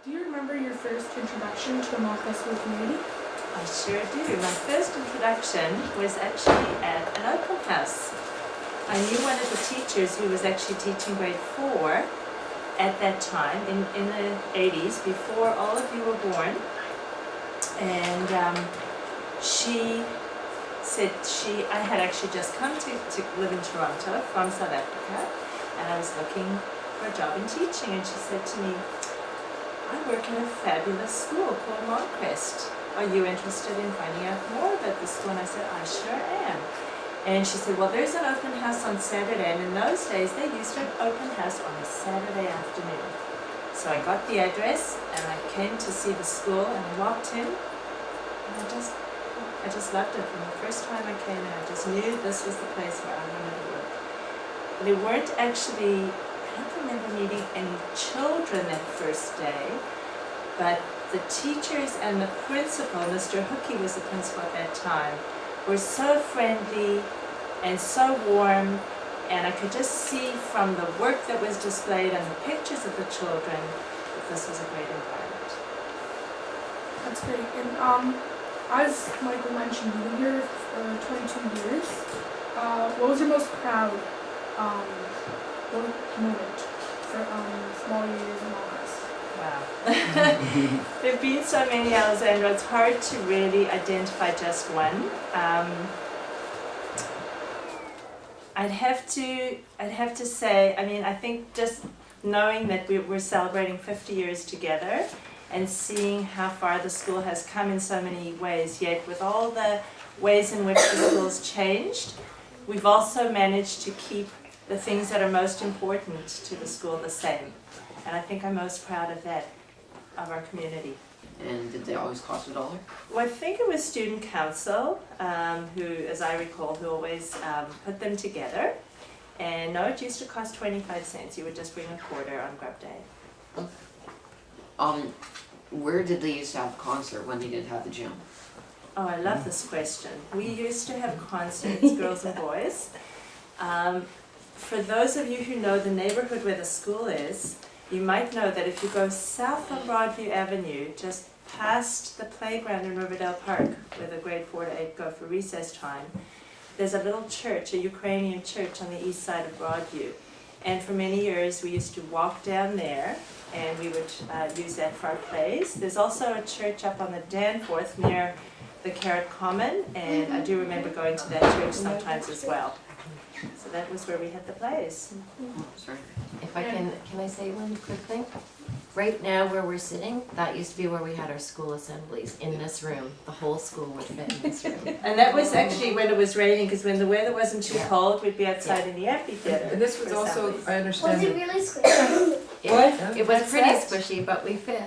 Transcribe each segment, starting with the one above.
Do you remember your first introduction to the Mock Festival community? I sure do. My first introduction was actually at an open house. I knew one of the teachers who was actually teaching grade 4 at that time, in the 80s, before all of you were born. And she said I had actually just come to live in Toronto from South Africa, and I was looking for a job in teaching, and she said to me, I work in a fabulous school called Montcrest. Are you interested in finding out more about the school? And I said, I sure am. And she said, well, there's an open house on Saturday, and in those days they used to have open house on a Saturday afternoon. So I got the address, and I came to see the school, and I walked in, and I just loved it. From the first time I came in, I just knew this was the place where I wanted to work. They weren't actually, I don't remember meeting any children that first day, but the teachers and the principal, Mr. Hookie was the principal at that time, were so friendly and so warm, and I could just see from the work that was displayed and the pictures of the children that this was a great environment. That's great. And as Michael mentioned, you've been here for 22 years. What was your most proud moment for small years in August? Wow. There have been so many, Alessandra, it's hard to really identify just one. I'd have to say, I mean, I think just knowing that we're celebrating 50 years together and seeing how far the school has come in so many ways, yet with all the ways in which the school's changed, we've also managed to keep the things that are most important to the school the same. And I think I'm most proud of that, of our community. And did they always cost $1? Well, I think it was student council who, as I recall, who always put them together. And no, it used to cost 25 cents. You would just bring a quarter on grub day. Where did they used to have a concert when they didn't have the gym? Oh, I love this question. We used to have concerts, girls and boys. For those of you who know the neighborhood where the school is, you might know that if you go south on Broadview Avenue, just past the playground in Riverdale Park, where the grade 4 to 8 go for recess time, there's a little church, a Ukrainian church on the east side of Broadview. And for many years we used to walk down there, and we would use that for our plays. There's also a church up on the Danforth near the Carrot Common, and I do remember going to that church sometimes as well. So that was where we had the plays. Sorry. If I can I say one quick thing? Right now where we're sitting, that used to be where we had our school assemblies, in this room. The whole school would fit in this room. And that was actually when it was raining, because when the weather wasn't too cold, we'd be outside in the amphitheater. And this was for also, assemblies. I understand, Was it really squishy? It was What's pretty that? squishy, but we fit.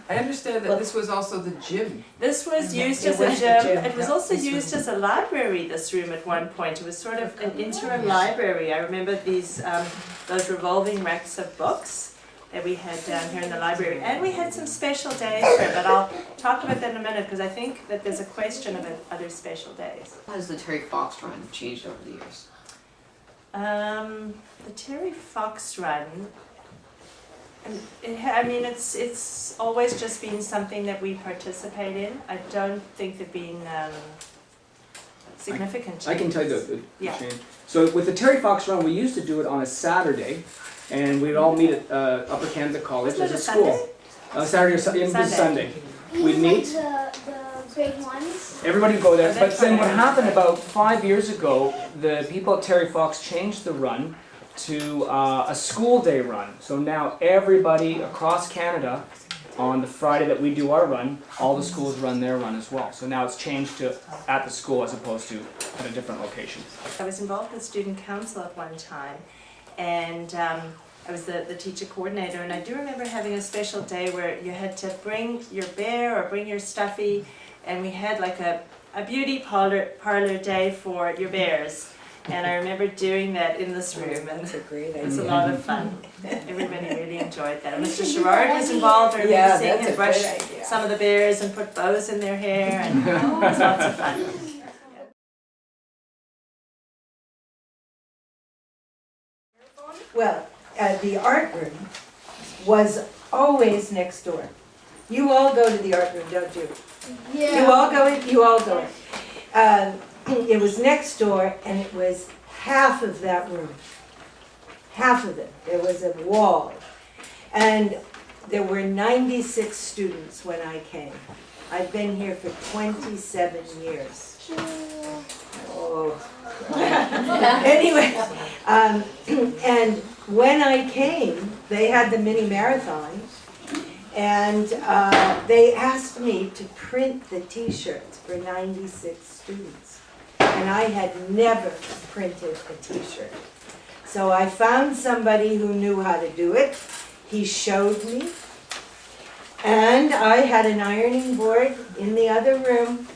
I understand that this was also the gym. This was used It as a was the gym. gym, It was yeah, also this used room. as a library, this room at one point. It was sort of an interim library. I remember these those revolving racks of books that we had down here in the library. And we had some special days here, but I'll talk about that in a minute because I think that there's a question about other special days. How has the Terry Fox run changed over the years? The Terry Fox run, I mean, it's always just been something that we participate in. I don't think there've been significant changes. I can tell you the Yeah. change. So with the Terry Fox Run, we used to do it on a Saturday, and we'd all meet at Upper Canada College Wasn't as it a a school. Saturday or Sunday. We'd meet. The grade ones. Everybody would go there. Oh, But that's then what fine. happened about 5 years ago, the people at Terry Fox changed the run to a school day run. So now everybody across Canada, on the Friday that we do our run, all the schools run their run as well. So now it's changed to at the school as opposed to at a different location. I was involved with student council at one time, and I was the teacher coordinator, and I do remember having a special day where you had to bring your bear or bring your stuffy, and we had like a beauty parlor day for your bears. And I remember doing that in this room, and That's a great it was a idea. lot of fun. Everybody really enjoyed that. And Mr. Sherrard was involved. I remember Yeah, seeing that's him a brush great idea. some of the bears and put bows in their hair, and it was lots of fun. Well, the art room was always next door. You all go to the art room, don't you? Yeah. You all go in, you all go in. It was next door, and it was half of that room. Half of it. There was a wall. And there were 96 students when I came. I've been here for 27 years. Oh. Anyway, and when I came, they had the mini marathon, and they asked me to print the t-shirts for 96 students. And I had never printed a t-shirt. So I found somebody who knew how to do it. He showed me. And I had an ironing board in the other room,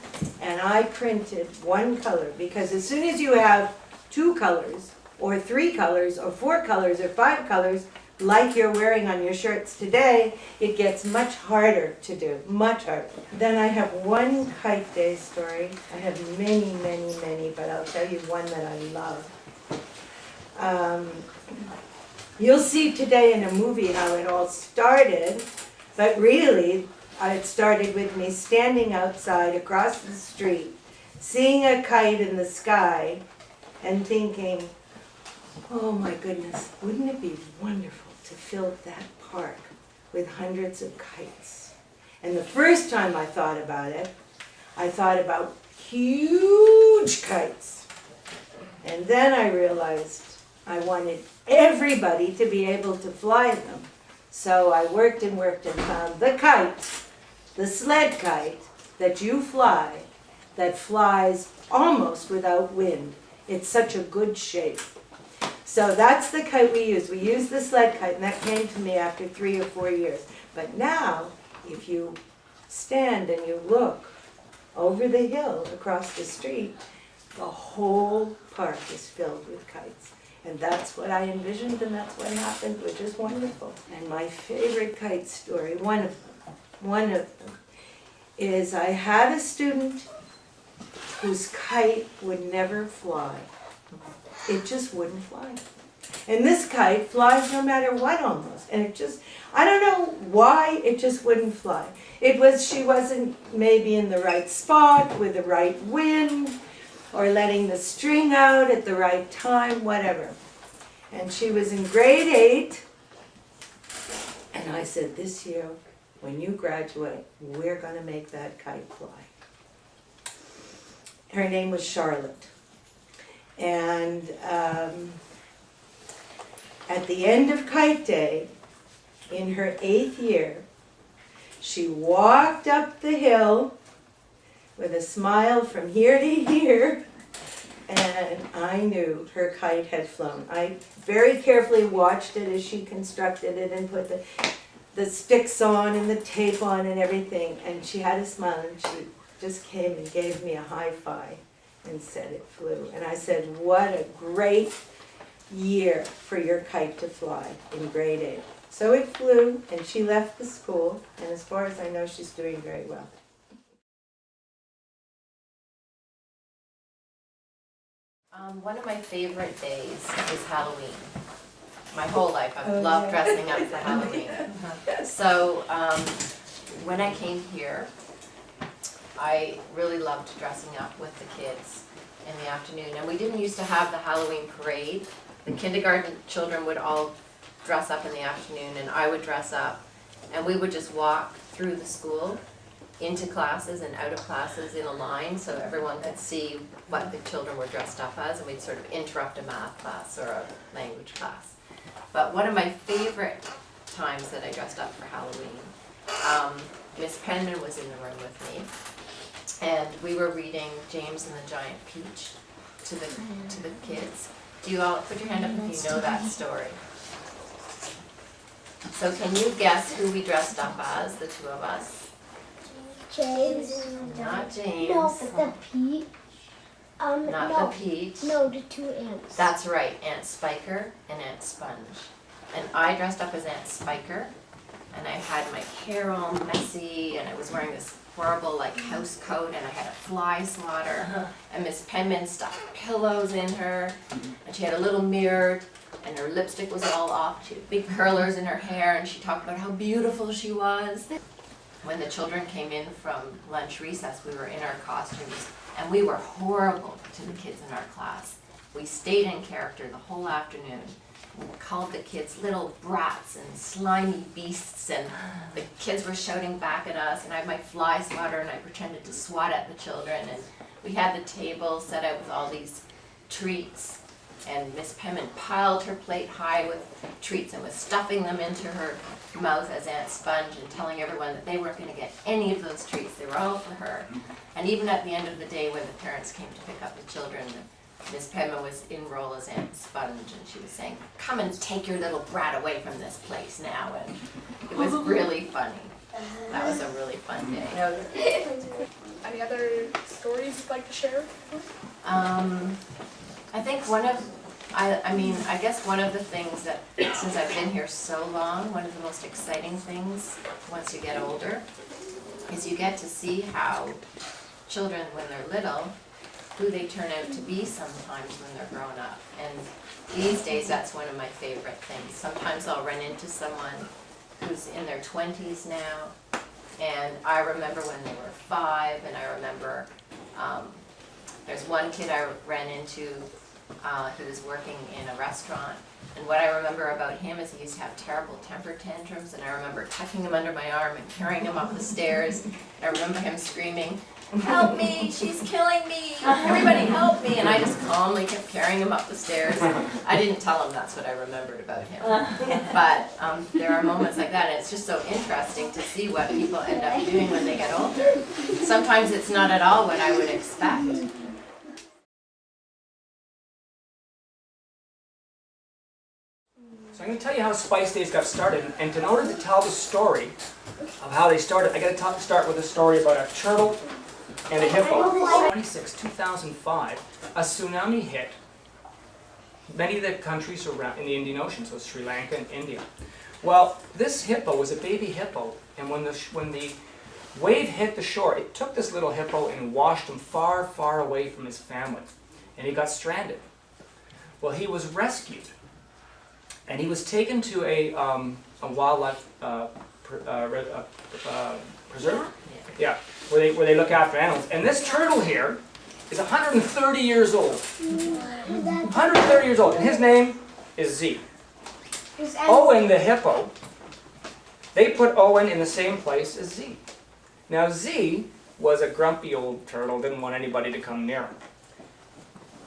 and I printed one color, because as soon as you have 2 colors, or 3 colors, or 4 colors, or 5 colors, like you're wearing on your shirts today, it gets much harder to do, much harder. Then I have one Kite Day story. I have many, many, many, but I'll tell you one that I love. You'll see today in a movie how it all started, but really, it started with me standing outside across the street, seeing a kite in the sky, and thinking, oh my goodness, wouldn't it be wonderful to fill that park with hundreds of kites? And the first time I thought about it, I thought about huge kites. And then I realized I wanted everybody to be able to fly them. So I worked and found the kite, the sled kite that you fly, that flies almost without wind. It's such a good shape. So that's the kite we use. We use the sled kite, and that came to me after 3 or 4 years. But now, if you stand and you look over the hill across the street, the whole park is filled with kites. And that's what I envisioned, and that's what happened, which is wonderful. And my favorite kite story, one of them, is I had a student whose kite would never fly. It just wouldn't fly. And this kite flies no matter what almost. And it just, I don't know why it just wouldn't fly. She wasn't maybe in the right spot with the right wind, or letting the string out at the right time, whatever. And she was in grade 8, and I said, this year, when you graduate, we're going to make that kite fly. Her name was Charlotte. And at the end of Kite Day, in her 8th year, she walked up the hill with a smile from here to here, and I knew her kite had flown. I very carefully watched it as she constructed it and put the sticks on and the tape on and everything, and she had a smile, and she just came and gave me a high five and said it flew. And I said, what a great year for your kite to fly in grade 8. So it flew, and she left the school, and as far as I know, she's doing very well. One of my favorite days is Halloween. My whole life, I've loved dressing up for Halloween. So when I came here, I really loved dressing up with the kids in the afternoon. And we didn't used to have the Halloween parade. The kindergarten children would all dress up in the afternoon, and I would dress up. And we would just walk through the school into classes and out of classes in a line so everyone could see what the children were dressed up as, and we'd sort of interrupt a math class or a language class. But one of my favorite times that I dressed up for Halloween, Miss Penman was in the room with me, and we were reading James and the Giant Peach to the kids. Do you all put your hand up if you know that story? So can you guess who we dressed up as, the two of us? James. Not James. No, but the peach. Not no. the Peach. No, the 2 ants. That's right, Aunt Spiker and Aunt Sponge. And I dressed up as Aunt Spiker, and I had my hair all messy, and I was wearing this horrible house coat, and I had a fly swatter, and Miss Penman stuffed pillows in her, and she had a little mirror, and her lipstick was all off. She had big curlers in her hair, and she talked about how beautiful she was. When the children came in from lunch recess, we were in our costumes, and we were horrible to the kids in our class. We stayed in character the whole afternoon. We called the kids little brats and slimy beasts, and the kids were shouting back at us, and I had my fly swatter, and I pretended to swat at the children, and we had the table set out with all these treats, and Miss Penman piled her plate high with treats and was stuffing them into her mouth as Aunt Sponge and telling everyone that they weren't going to get any of those treats, they were all for her. And even at the end of the day when the parents came to pick up the children, Miss Penman was in role as Aunt Sponge, and she was saying, "Come and take your little brat away from this place now," and it was really funny. That was a really fun day. Any other stories you'd like to share? I think I guess one of the things that, since I've been here so long, one of the most exciting things once you get older is you get to see how children, when they're little, who they turn out to be sometimes when they're grown up. And these days, that's one of my favorite things. Sometimes I'll run into someone who's in their 20s now, and I remember when they were 5, and I remember there's one kid I ran into, he was working in a restaurant, and what I remember about him is he used to have terrible temper tantrums, and I remember tucking him under my arm and carrying him up the stairs, and I remember him screaming, "Help me, she's killing me, everybody help me," and I just calmly kept carrying him up the stairs. I didn't tell him that's what I remembered about him, but there are moments like that, and it's just so interesting to see what people end up doing when they get older. Sometimes it's not at all what I would expect. So I'm going to tell you how Spice Days got started, and in order to tell the story of how they started, I got to start with a story about a turtle and a hippo. 26, 2005, a tsunami hit many of the countries around in the Indian Ocean, so Sri Lanka and India. Well, this hippo was a baby hippo, and when the wave hit the shore, it took this little hippo and washed him far, far away from his family, and he got stranded. Well, he was rescued. And he was taken to a wildlife preserve, yeah, where they look after animals. And this turtle here is 130 years old. 130 years old, and his name is Z. Owen the hippo, they put Owen in the same place as Z. Now Z was a grumpy old turtle, didn't want anybody to come near him.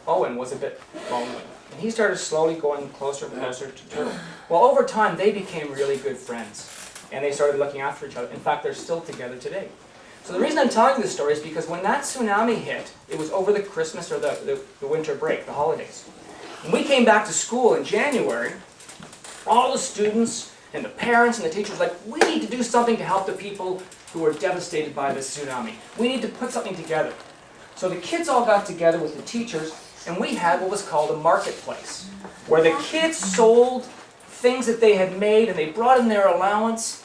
Owen was a bit lonely. And he started slowly going closer and closer to Turtle. Well, over time, they became really good friends. And they started looking after each other. In fact, they're still together today. So the reason I'm telling you this story is because when that tsunami hit, it was over the Christmas or the winter break, the holidays. When we came back to school in January, all the students and the parents and the teachers were like, we need to do something to help the people who were devastated by this tsunami. We need to put something together. So the kids all got together with the teachers, and we had what was called a marketplace, where the kids sold things that they had made, and they brought in their allowance,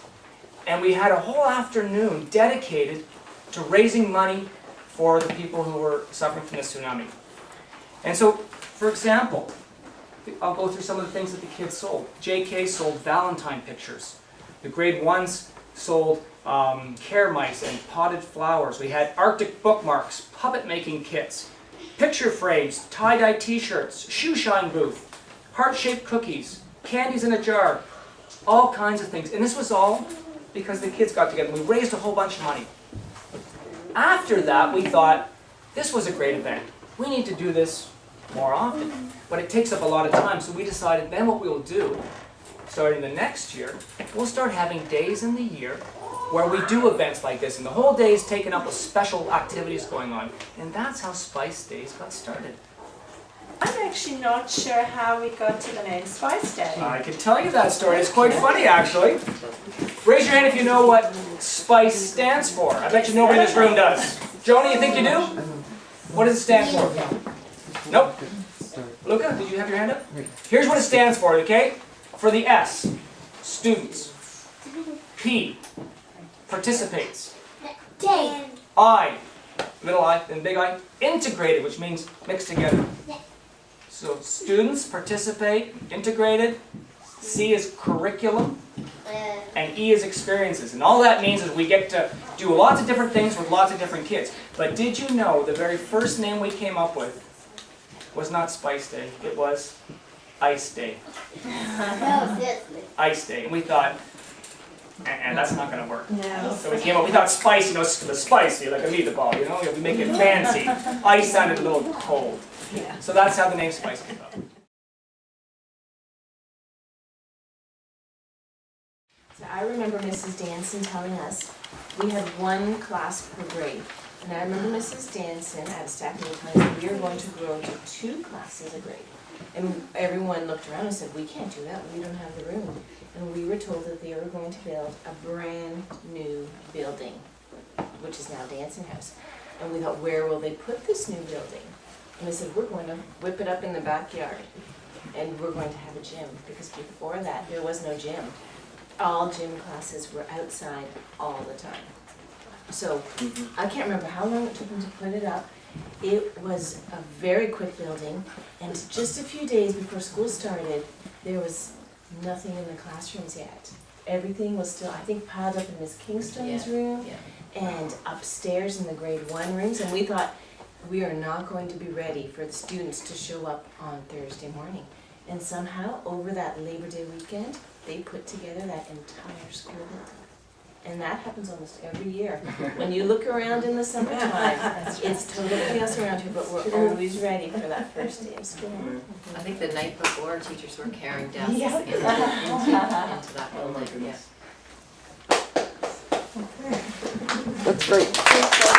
and we had a whole afternoon dedicated to raising money for the people who were suffering from the tsunami. And so, for example, I'll go through some of the things that the kids sold. JK sold Valentine pictures. The grade 1s sold care mice and potted flowers. We had Arctic bookmarks, puppet making kits, picture frames, tie-dye t-shirts, shoe shine booth, heart-shaped cookies, candies in a jar, all kinds of things. And this was all because the kids got together. We raised a whole bunch of money. After that, we thought, this was a great event. We need to do this more often. But it takes up a lot of time, so we decided then what we'll do, starting the next year, we'll start having days in the year where we do events like this, and the whole day is taken up with special activities going on. And that's how Spice Days got started. I'm actually not sure how we got to the name Spice Day. I can tell you that story. It's quite funny, actually. Raise your hand if you know what SPICE stands for. I bet you nobody in this room does. Joni, you think you do? What does it stand for? Nope. Luca, did you have your hand up? Here's what it stands for, okay? For the S, students. P, participates. Day. I, little I, then big I, integrated, which means mixed together. So students participate, integrated, C is curriculum, and E is experiences. And all that means is we get to do lots of different things with lots of different kids. But did you know the very first name we came up with was not Spice Day, it was Ice Day. No, seriously. Ice Day. And we thought, that's not going to work. No. So we came up, we thought spice, the spicy, like a meatball, we make it fancy. Ice sounded a little cold. Yeah. So that's how the name Spice came up. So I remember Mrs. Danson telling us we had one class per grade. And I remember Mrs. Danson at a staff meeting telling us we are going to grow to 2 classes a grade. And everyone looked around and said, we can't do that, we don't have the room. And we were told that they were going to build a brand new building, which is now Danson House. And we thought, where will they put this new building? And they said, we're going to whip it up in the backyard. And we're going to have a gym, because before that, there was no gym. All gym classes were outside all the time. So I can't remember how long it took them to put it up. It was a very quick building, and just a few days before school started, there was nothing in the classrooms yet. Everything was still, I think, piled up in Miss Kingstone's room and upstairs in the grade 1 rooms, and we thought, we are not going to be ready for the students to show up on Thursday morning. And somehow, over that Labor Day weekend, they put together that entire school building. And that happens almost every year. When you look around in the summertime, it's total chaos around here, but we're always ready for that first day of school. I think the night before, teachers were carrying desks Yeah. into that building, yeah. That's great.